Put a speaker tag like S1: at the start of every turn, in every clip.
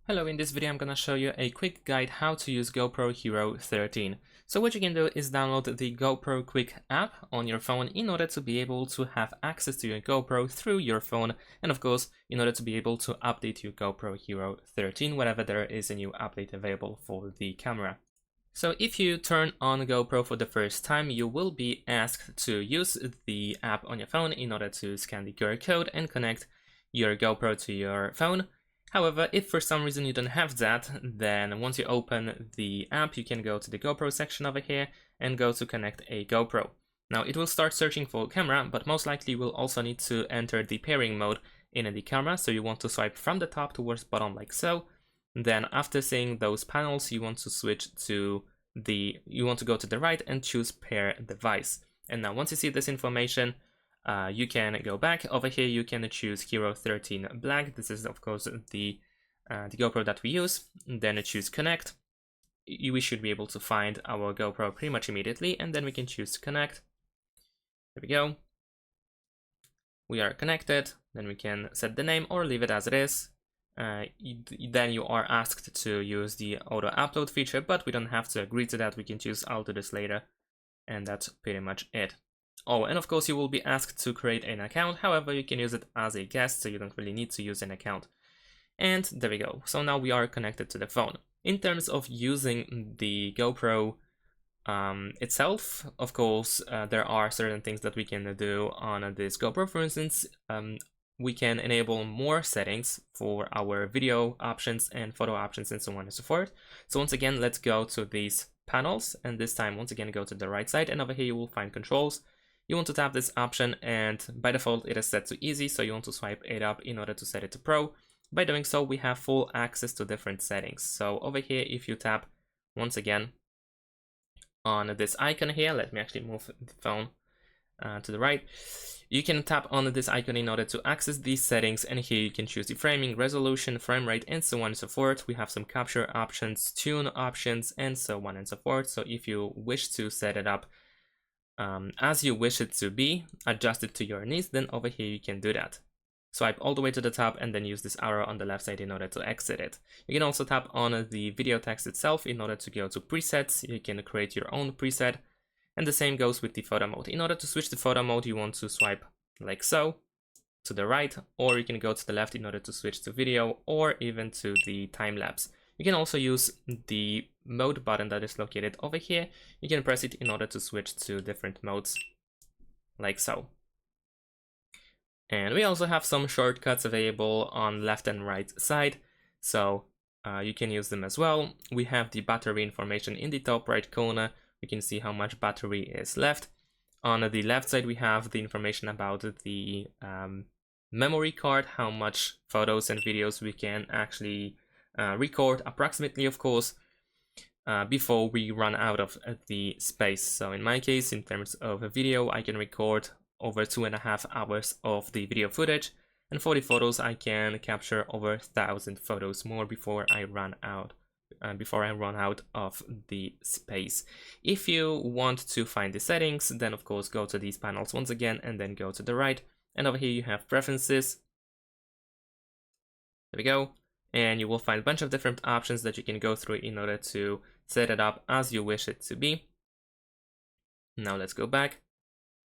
S1: Hello, in this video I'm gonna show you a quick guide how to use GoPro Hero 13. So what you can do is download the GoPro Quick app on your phone in order to be able to have access to your GoPro through your phone, and of course in order to be able to update your GoPro Hero 13 whenever there is a new update available for the camera. So if you turn on GoPro for the first time, you will be asked to use the app on your phone in order to scan the QR code and connect your GoPro to your phone. However, if for some reason you don't have that, then once you open the app, you can go to the GoPro section over here and go to connect a GoPro. Now it will start searching for a camera, but most likely you will also need to enter the pairing mode in the camera. So you want to swipe from the top towards bottom like so. Then after seeing those panels, you want to go to the right and choose pair device. And now once you see this information, you can go back over here. You can choose Hero 13 Black. This is of course the GoPro that we use. Then choose connect. We should be able to find our GoPro pretty much immediately, and then we can choose connect. There we go. We are connected. Then we can set the name or leave it as it is. Then you are asked to use the auto upload feature, but we don't have to agree to that. We can choose I'll do this later, and that's pretty much it. Oh, and of course you will be asked to create an account. However, you can use it as a guest, so you don't really need to use an account. And there we go. So now we are connected to the phone. In terms of using the GoPro itself, of course, there are certain things that we can do on this GoPro. For instance, we can enable more settings for our video options and photo options and so on and so forth. So once again, let's go to these panels, and this time once again go to the right side, and over here you will find controls. You want to tap this option, and by default it is set to easy, so you want to swipe it up in order to set it to pro. By doing so, we have full access to different settings. So over here, if you tap once again on this icon here, let me actually move the phone to the right. You can tap on this icon in order to access these settings, and here you can choose the framing, resolution, frame rate, and so on and so forth. We have some capture options, tune options, and so on and so forth. So if you wish to set it up as you wish it to be, adjust it to your needs, then over here you can do that. Swipe all the way to the top and then use this arrow on the left side in order to exit it. You can also tap on the video text itself in order to go to presets. You can create your own preset, and the same goes with the photo mode. In order to switch the photo mode, you want to swipe like so to the right, or you can go to the left in order to switch to video or even to the time lapse. You can also use the mode button that is located over here. You can press it in order to switch to different modes, like so. And we also have some shortcuts available on left and right side, so you can use them as well. We have the battery information in the top right corner. You can see how much battery is left. On the left side, we have the information about the memory card, how much photos and videos we can actually record approximately, of course, before we run out of the space. So in my case, in terms of a video, I can record over 2.5 hours of the video footage, and for the photos I can capture over 1,000 photos more before I run out of the space. If you want to find the settings, then of course go to these panels once again and then go to the right, and over here you have preferences. There we go. And you will find a bunch of different options that you can go through in order to set it up as you wish it to be. Now let's go back.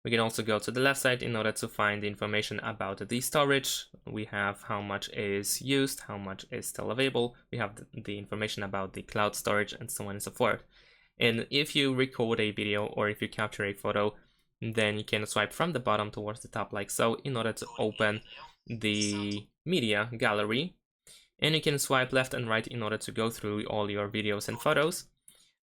S1: We can also go to the left side in order to find the information about the storage. We have how much is used, how much is still available. We have the information about the cloud storage and so on and so forth. And if you record a video or if you capture a photo, then you can swipe from the bottom towards the top like so in order to open the media gallery. And you can swipe left and right in order to go through all your videos and photos.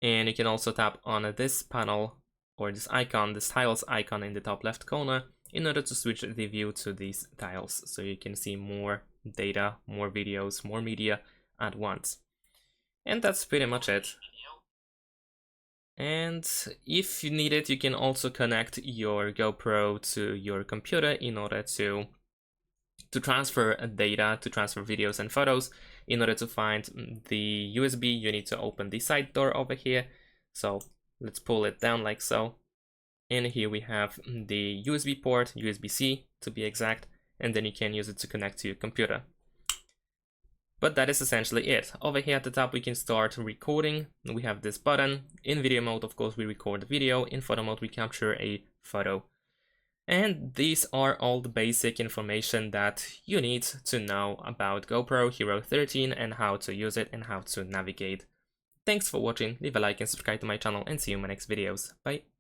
S1: And you can also tap on this panel or this icon, this tiles icon in the top left corner, in order to switch the view to these tiles, so you can see more data, more videos, more media at once. And that's pretty much it. And if you need it, you can also connect your GoPro to your computer in order to transfer data, to transfer videos and photos. In order to find the USB, you need to open the side door over here. So let's pull it down like so. And here we have the USB port, USB-C to be exact, and then you can use it to connect to your computer. But that is essentially it. Over here at the top we can start recording. We have this button. In video mode, of course, we record the video. In photo mode we capture a photo. And these are all the basic information that you need to know about GoPro Hero 13 and how to use it and how to navigate. Thanks for watching, leave a like and subscribe to my channel, and see you in my next videos. Bye!